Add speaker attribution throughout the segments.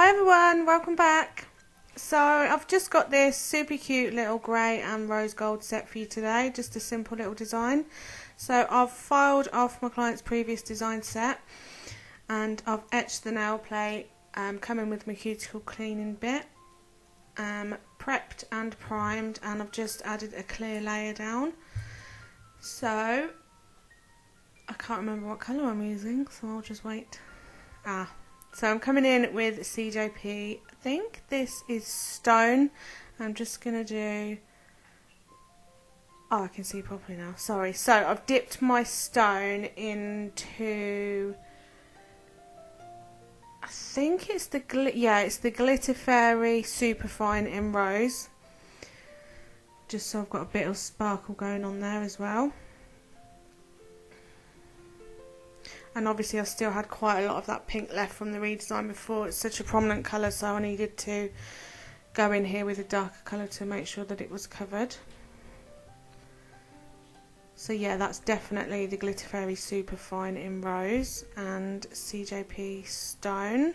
Speaker 1: Hi everyone, welcome back. So I've just got this super cute little grey and rose gold set for you today, just a simple little design. So I've filed off my client's previous design set and I've etched the nail plate, coming with my cuticle cleaning bit, prepped and primed, and I've just added a clear layer down. So I can't remember what colour I'm using, so I'll just wait. So I'm coming in with CJP, I think this is Stone. I'm just going to do, I can see properly now, sorry. So I've dipped my stone into, I think it's the, it's the Glitter Fairy Superfine in Rose. Just so I've got a bit of sparkle going on there as well. And obviously I still had quite a lot of that pink left from the redesign before. It's such a prominent colour, so I needed to go in here with a darker colour to make sure that it was covered. So yeah, that's definitely the Glitter Fairy Superfine in Rose and CJP Stone.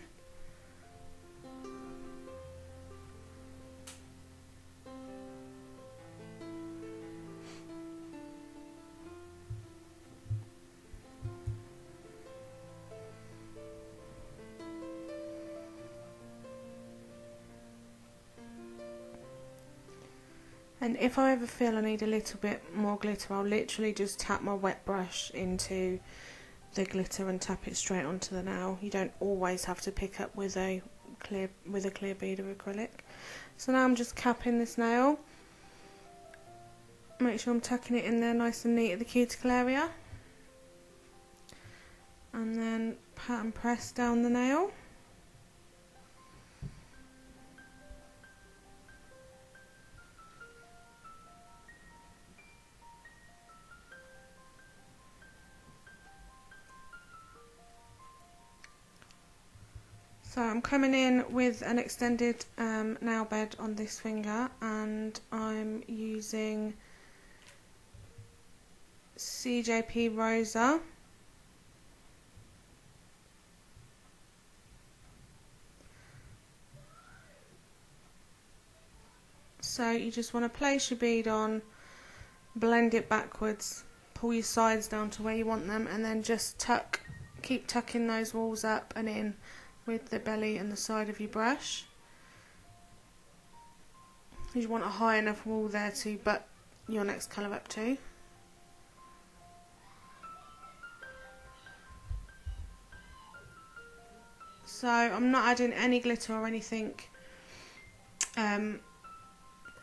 Speaker 1: And if I ever feel I need a little bit more glitter, I'll literally just tap my wet brush into the glitter and tap it straight onto the nail. You don't always have to pick up with a clear bead of acrylic. So now I'm just capping this nail. Make sure I'm tucking it in there nice and neat at the cuticle area. And then pat and press down the nail. So I'm coming in with an extended nail bed on this finger, and I'm using CJP Rosa. So you just want to place your bead on, blend it backwards, pull your sides down to where you want them, and then just keep tucking those walls up and in with the belly and the side of your brush. You want a high enough wall there to butt your next colour up to. So I'm not adding any glitter or anything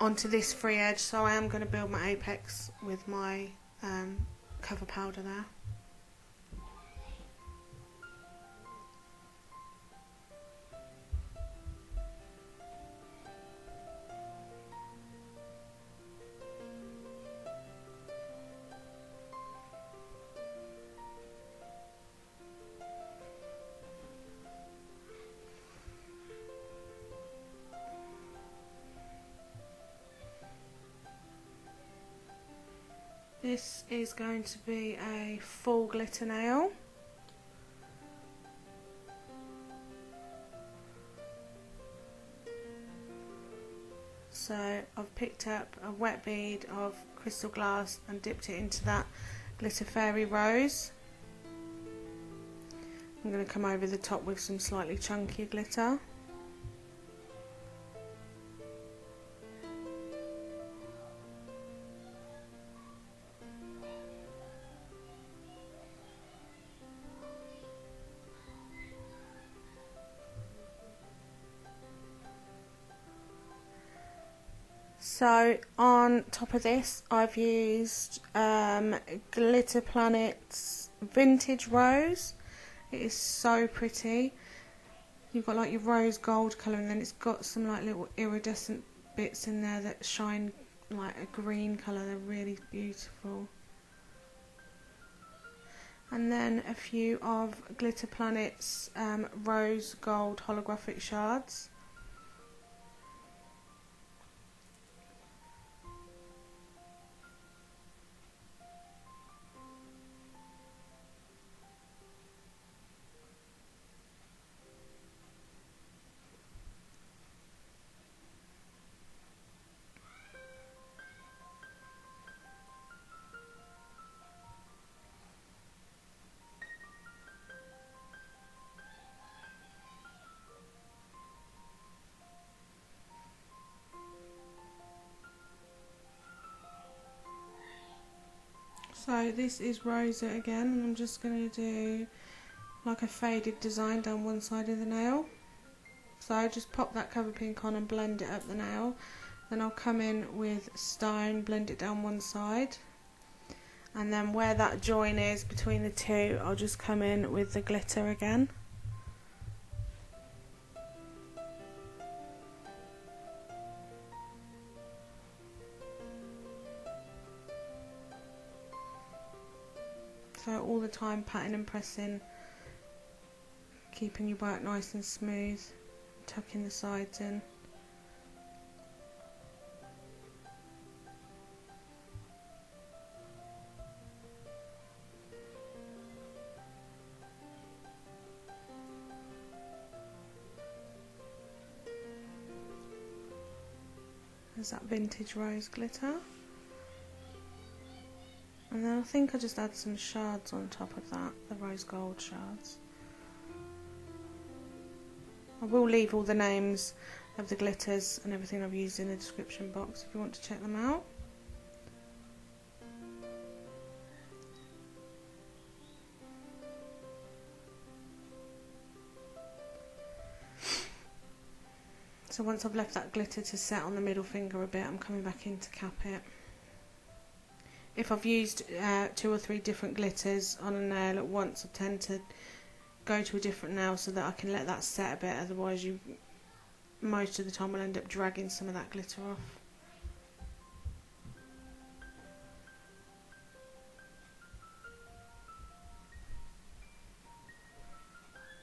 Speaker 1: onto this free edge, so I am going to build my apex with my cover powder there. This is going to be a full glitter nail. So I've picked up a wet bead of crystal glass and dipped it into that Glitter Fairy Rose. I'm going to come over the top with some slightly chunkier glitter. So on top of this I've used Glitter Planet's Vintage Rose. It is so pretty. You've got like your rose gold colour, and then it's got some like little iridescent bits in there that shine like a green colour. They're really beautiful. And then a few of Glitter Planet's rose gold holographic shards. So this is Rosa again, and I'm just going to do like a faded design down one side of the nail. So just pop that cover pink on and blend it up the nail. Then I'll come in with stone, blend it down one side. And then where that join is between the two, I'll just come in with the glitter again. So all the time patting and pressing, keeping your work nice and smooth, tucking the sides in. There's that vintage rose glitter. And then I think I'll just add some shards on top of that, the rose gold shards. I will leave all the names of the glitters and everything I've used in the description box if you want to check them out. So once I've left that glitter to set on the middle finger a bit, I'm coming back in to cap it. If I've used 2 or 3 different glitters on a nail at once, I tend to go to a different nail so that I can let that set a bit, otherwise you most of the time will end up dragging some of that glitter off.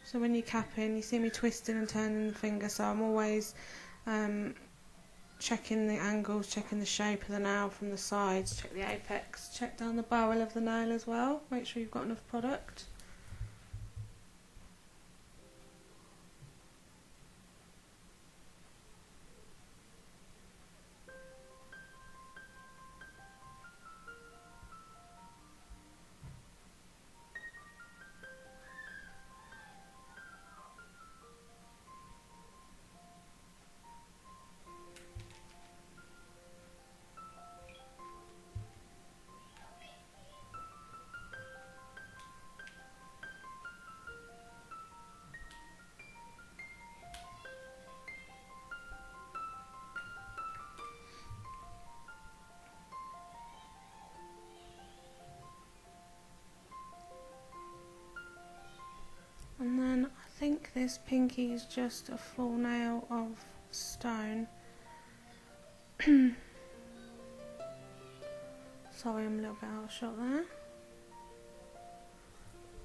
Speaker 1: So when you're capping, you see me twisting and turning the finger, so I'm always checking the angles, checking the shape of the nail from the sides, check the apex, check down the barrel of the nail as well, make sure you've got enough product. And then I think this pinky is just a full nail of stone. Sorry, I'm a little bit out of shot there.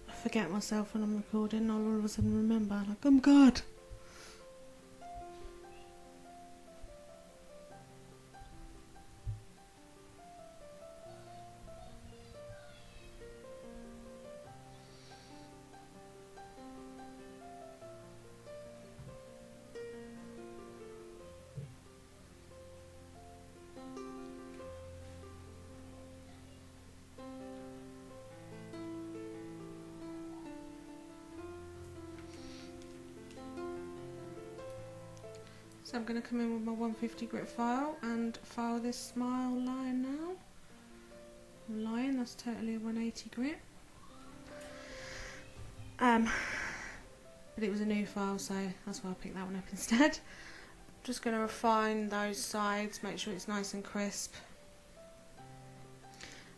Speaker 1: I forget myself when I'm recording, I'll all of a sudden remember, like, oh my god! So I'm going to come in with my 150 grit file and file this smile line now. Line, that's totally a 180 grit. But it was a new file, so that's why I picked that one up instead. Just going to refine those sides, make sure it's nice and crisp.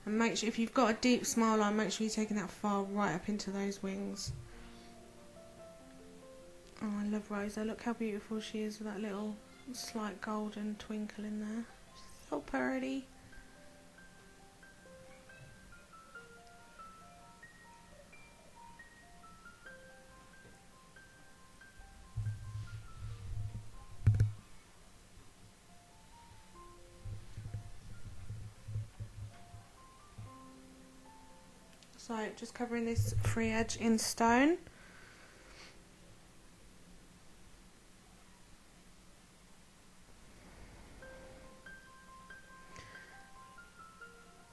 Speaker 1: And make sure, if you've got a deep smile line, make sure you're taking that file right up into those wings. Oh, I love Rosa. Look how beautiful she is with that little slight golden twinkle in there. She's so pretty. So, just covering this free edge in stone.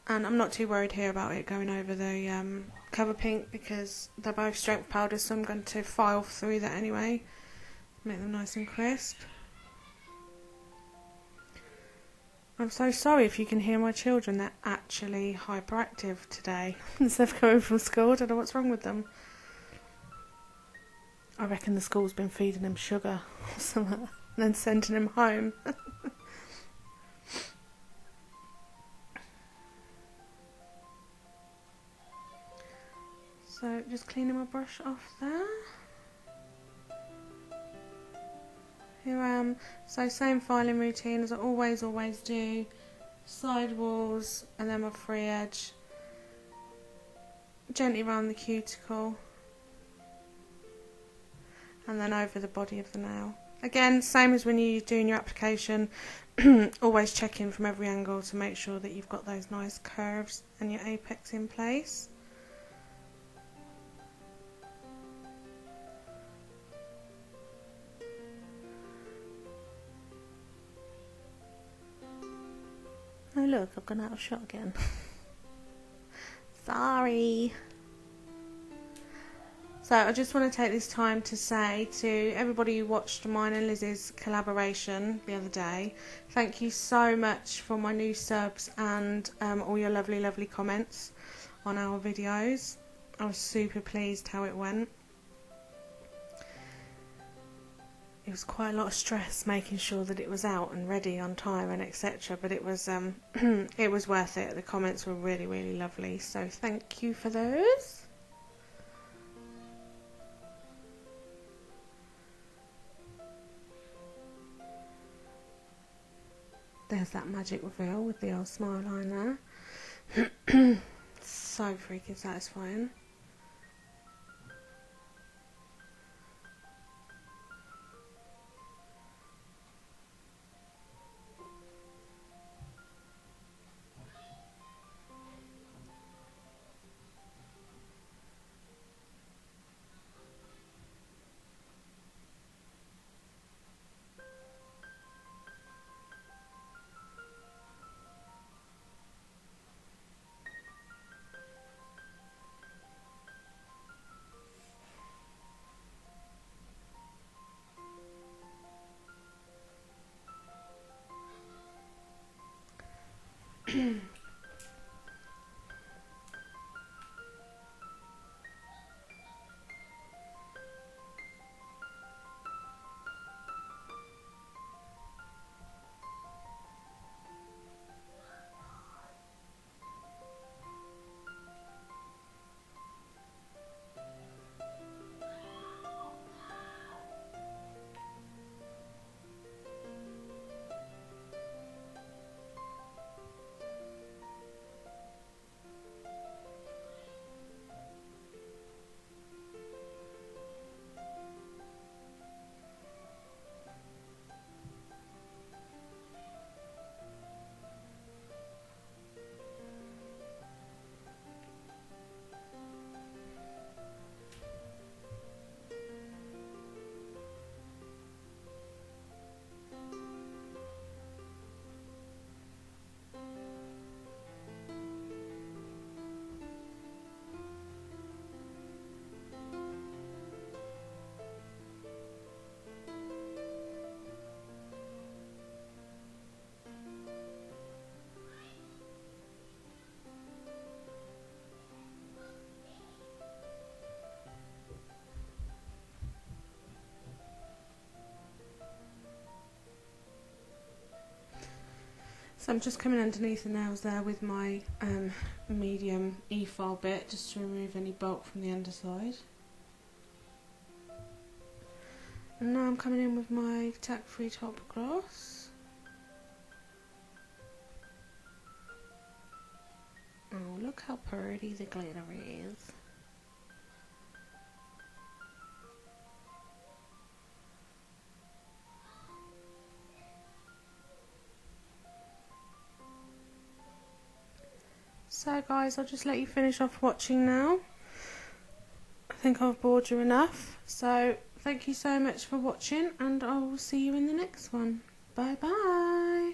Speaker 1: And I'm not too worried here about it going over the cover pink because they're both strength powders, so I'm going to file through that anyway, make them nice and crisp. I'm so sorry if you can hear my children. They're actually hyperactive today. Instead of coming from school, I don't know what's wrong with them. I reckon the school's been feeding him sugar or something and then sending him home. So just cleaning my brush off there. Here I am. So same filing routine as I always do. Side walls and then my free edge. Gently around the cuticle. And then over the body of the nail. Again, same as when you're doing your application, always check in from every angle to make sure that you've got those nice curves and your apex in place. Oh look, I've gone out of shot again. Sorry. So I just want to take this time to say to everybody who watched mine and Liz's collaboration the other day, thank you so much for my new subs and all your lovely comments on our videos. I was super pleased how it went. It was quite a lot of stress making sure that it was out and ready on time and etc. But it was it was worth it. The comments were really lovely. So thank you for those. There's that magic reveal with the old smile line there. So freaking satisfying. So I'm just coming underneath the nails there with my medium Efile bit just to remove any bulk from the underside. And now I'm coming in with my Tack free top gloss. Oh, look how pretty the glitter is. So guys, I'll just let you finish off watching now. I think I've bored you enough. So thank you so much for watching and I will see you in the next one. Bye bye.